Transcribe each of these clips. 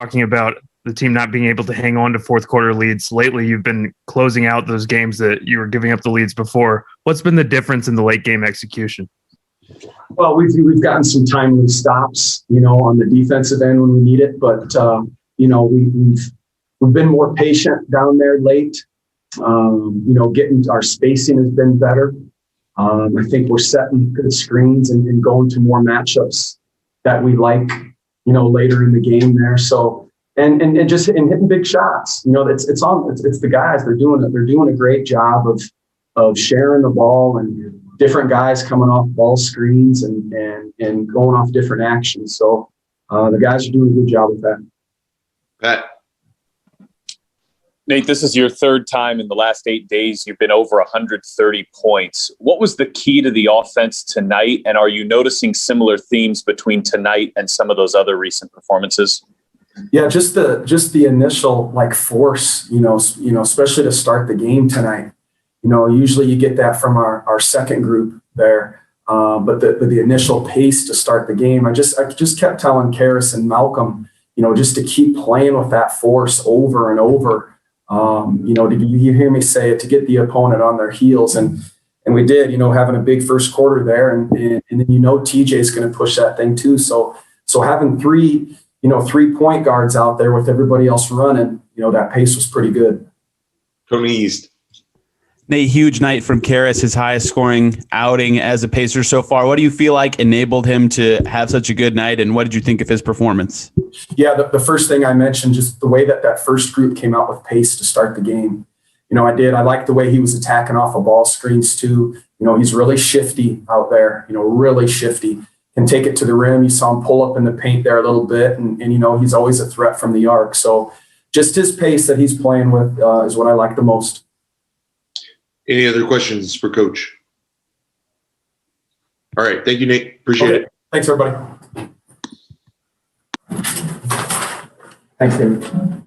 talking about the team not being able to hang on to fourth quarter leads. Lately, you've been closing out those games that you were giving up the leads before. What's been the difference in the late game execution? Well, we've gotten some timely stops, on the defensive end when we need it, but we've been more patient down there late. Getting our spacing has been better. I think we're setting good screens and going to more matchups that we like, later in the game there. So and just hitting big shots. It's the guys. They're doing a great job of sharing the ball and different guys coming off ball screens and going off different actions. So the guys are doing a good job with that. Pat. Nate, this is your third time in the last 8 days you've been over 130 points. What was the key to the offense tonight, and are you noticing similar themes between tonight and some of those other recent performances? Yeah, just the initial force, especially to start the game tonight. Usually you get that from our second group there, but the initial pace to start the game, I just kept telling Karras and Malcolm, just to keep playing with that force over and over. You hear me say it, to get the opponent on their heels, and we did. Having a big first quarter there, and then TJ's going to push that thing too. So having three point guards out there with everybody else running, that pace was pretty good. Tony East. Nate, huge night from Karras, his highest scoring outing as a Pacer so far. What do you feel like enabled him to have such a good night, and what did you think of his performance? Yeah, the first thing I mentioned, just the way that first group came out with pace to start the game. I liked the way he was attacking off of ball screens too. He's really shifty out there, really shifty. Can take it to the rim. You saw him pull up in the paint there a little bit, and he's always a threat from the arc. So just his pace that he's playing with is what I like the most. Any other questions for Coach? All right. Thank you, Nate. Appreciate it. Thanks, everybody. Thanks, David.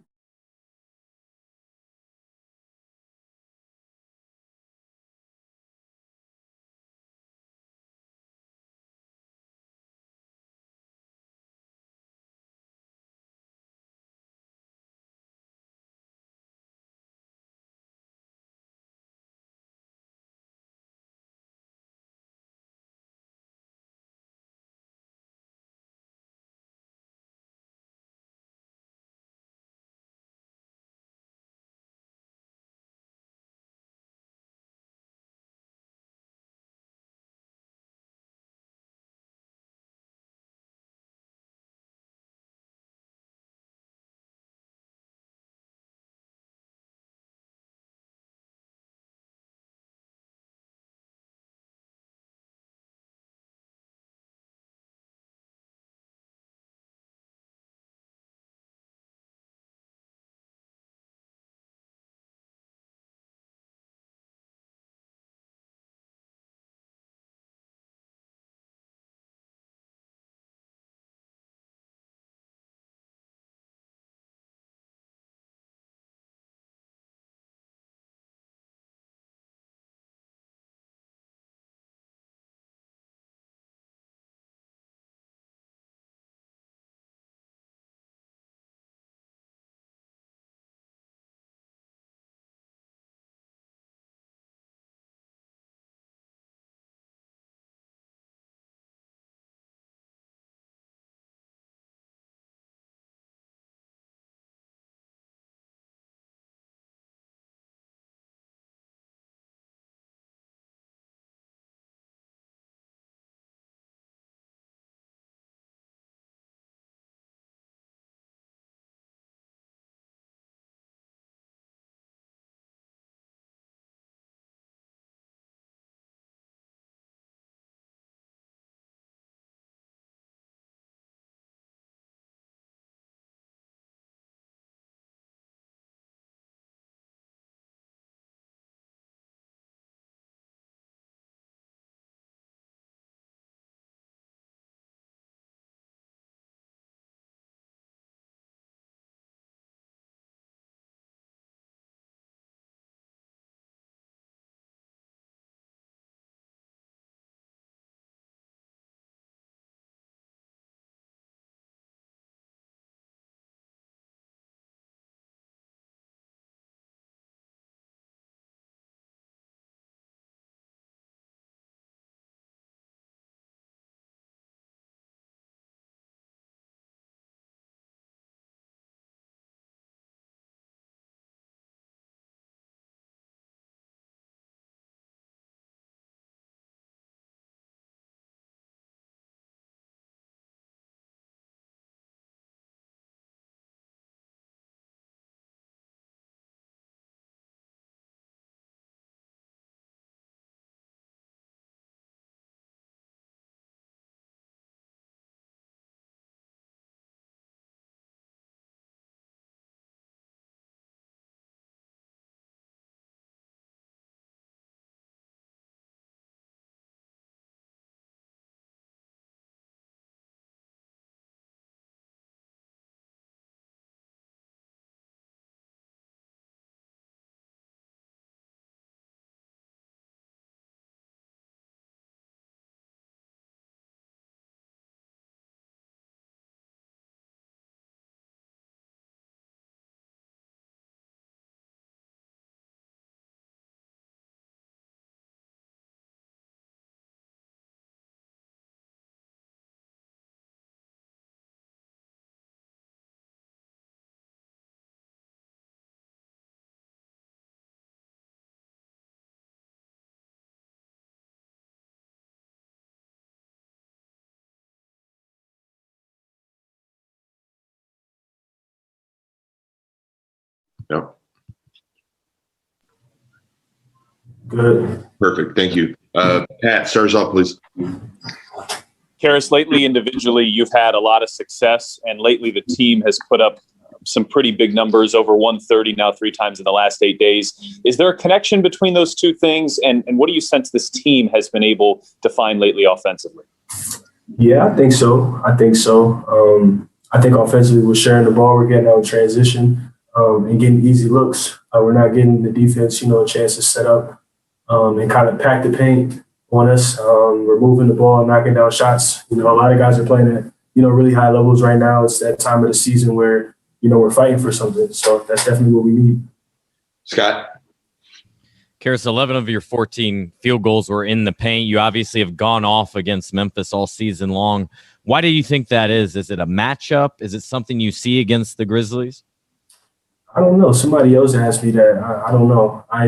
No. Good. Perfect. Thank you. Pat, start us off, please. Karis, lately individually, you've had a lot of success, and lately the team has put up some pretty big numbers, over 130 now 3 times in the last 8 days. Is there a connection between those two things, and what do you sense this team has been able to find lately offensively? Yeah, I think so. I think offensively we're sharing the ball, we're getting out in transition and getting easy looks. We're not getting the defense, a chance to set up and kind of pack the paint on us. We're moving the ball, knocking down shots. A lot of guys are playing at, really high levels right now. It's that time of the season where, we're fighting for something. So that's definitely what we need. Scott? Karis, 11 of your 14 field goals were in the paint. You obviously have gone off against Memphis all season long. Why do you think that is? Is it a matchup? Is it something you see against the Grizzlies? I don't know. Somebody else asked me that. I don't know. I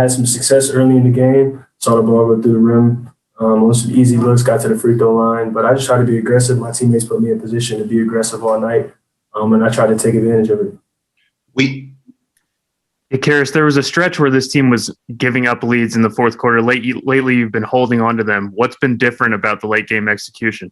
had some success early in the game. Saw the ball go through the rim. On some easy looks, got to the free throw line. But I just try to be aggressive. My teammates put me in position to be aggressive all night. And I try to take advantage of it. Hey, Karis, there was a stretch where this team was giving up leads in the fourth quarter. Lately, you've been holding on to them. What's been different about the late game execution?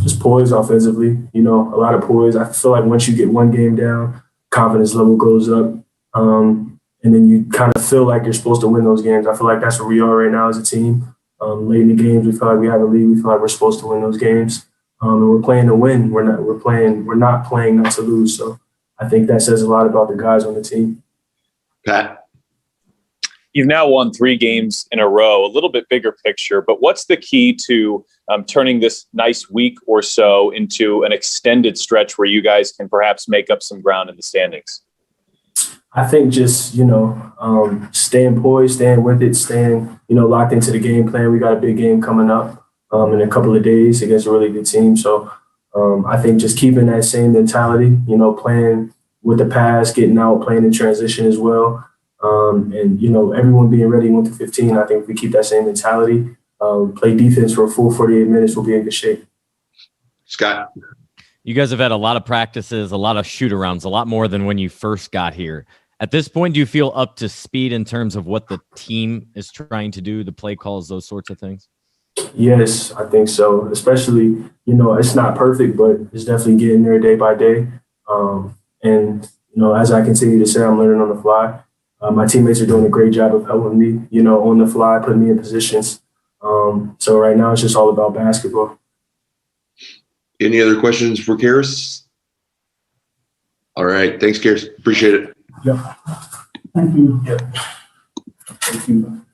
Just poise offensively. A lot of poise. I feel like once you get one game down, confidence level goes up. And then you kind of feel like you're supposed to win those games. I feel like that's where we are right now as a team. Late in the games, we feel like we have a lead. We feel like we're supposed to win those games. And we're playing to win. We're not playing not to lose. So I think that says a lot about the guys on the team. Pat? You've now won 3 games in a row, a little bit bigger picture, but what's the key to turning this nice week or so into an extended stretch where you guys can perhaps make up some ground in the standings? I think just, staying poised, staying with it, staying, locked into the game plan. We got a big game coming up in a couple of days against a really good team. So I think just keeping that same mentality, playing with the pass, getting out, playing in transition as well. And, everyone being ready 1 to 15. I think if we keep that same mentality, play defense for a full 48 minutes, we'll be in good shape. Scott? You guys have had a lot of practices, a lot of shoot-arounds, a lot more than when you first got here. At this point, do you feel up to speed in terms of what the team is trying to do, the play calls, those sorts of things? Yes, I think so. Especially, it's not perfect, but it's definitely getting there day by day. And, as I continue to say, I'm learning on the fly. My teammates are doing a great job of helping me, on the fly, putting me in positions. So right now it's just all about basketball. Any other questions for Karis? All right. Thanks, Karis. Appreciate it. Yeah. Thank you. Yeah. Thank you.